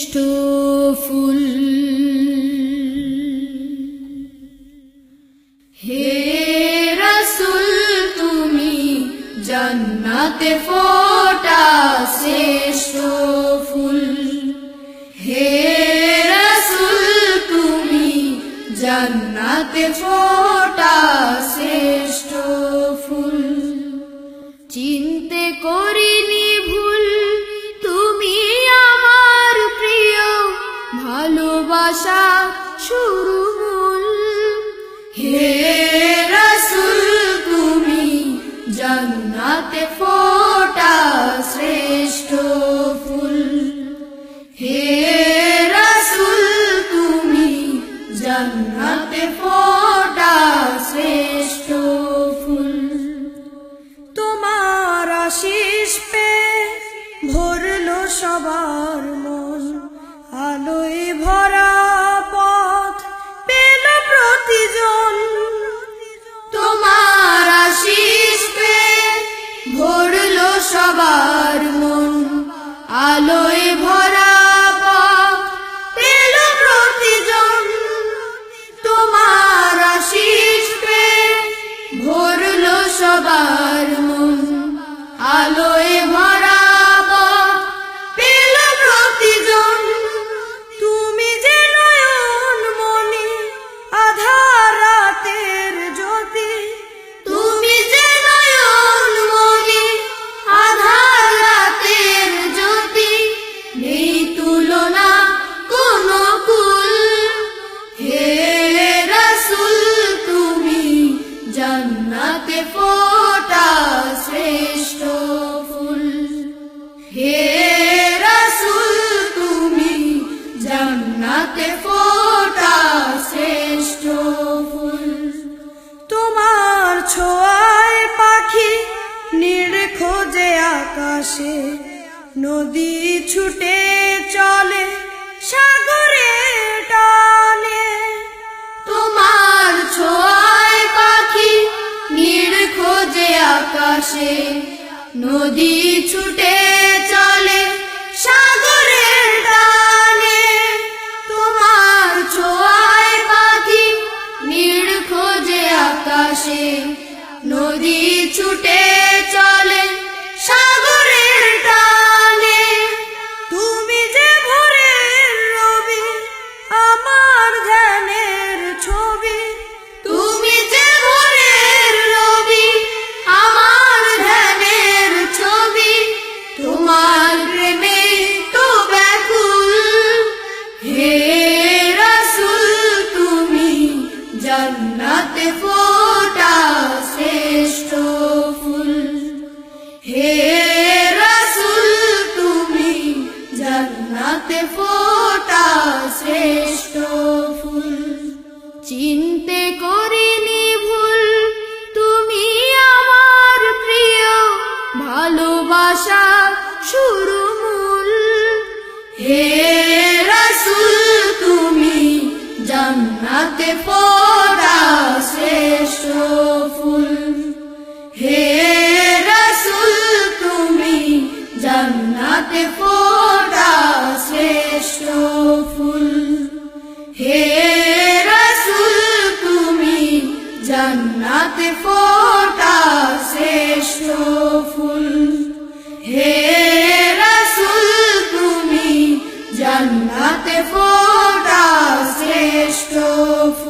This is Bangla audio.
শ্রেষ্ঠ ফুল। হে রাসূল তুমি জান্নাতে ফোটা শ্রেষ্ঠ ফুল। হে রাসূল তুমি জান্নাতে ফোটা শ্রেষ্ঠ ফুল। চিনতে করিনি ভুল তুমি আমার প্রিয়, ভালোবাসা শুরু মূল। হে রাসূল তুমি জান্নাতে ফোটা শ্রেষ্ঠ ফুল। হে রাসূল তুমি জান্নাতে ফোটা শ্রেষ্ঠ ফুল। তোমার আশিস পেয়ে ভরলো সবার মন, আলোয় ভরা পথ পেল প্রতিজন। তোমার আশিস পেয়ে ভরলো সবার মন, আলোয় ভরা পথ পেল প্রতিজন। তোমার আশিস পেয়ে ভরলো সবার মন, আলোয় ভরা পথ পেল প্রতিজন। তুমি যে নয়ন মনি আধার রাতের জ্যোতি, তুমি যে নয়ন মনি আধার রাতের জ্যোতি, নেই তুলনা কোনো কুল। হে রাসূল তুমি জান্নাতে ফোটা শ্রেষ্ঠ ফুল। হে রাসূল তুমি জান্নাতে ফোটা শ্রেষ্ঠ ফুল। তোমার ছোঁয়ায় পাখি নীড় খোঁজে আকাশে, নদী ছুটে চলে সাগরে টানে। তোমার ছোঁয়ায় পাখি নীড় খোঁজে আকাশে, নদী ছুটে চলে সাগরের টানে। তোমার ছোঁয়ায় পাখি নীড় খোঁজে আকাশে, নদী ছুটে চলে সাগরের টানে। তুমি যে ভোরের রবি আমার ধ্যানের ছবি, তুমি যে ভোরের রবি আমার ধ্যানের ছবি। তোমার প্রেমে তো ব্যাকুল। হে রাসূল তুমি জান্নাতে ফোটা শ্রেষ্ঠ ফুল। হে রাসূল তুমি জান্নাতে ফোটা শ্রেষ্ঠ ফুল। চিনতে করিনি ভুল তুমি আমার প্রিয়, ভালোবাসা শুরু মূল। হে রাসূল তুমি জান্নাতে ফোটা শ্রেষ্ঠ ফুল। হে রাসূল তুমি জান্নাতে ফোটা শ্রেষ্ঠ ফুল। হে রাসূল তুমি জান্নাতে ফোটা শ্রেষ্ঠ ফুল। হে রাসূল তুমি জান্নাতে ফোটা শ্রেষ্ঠ ফুল।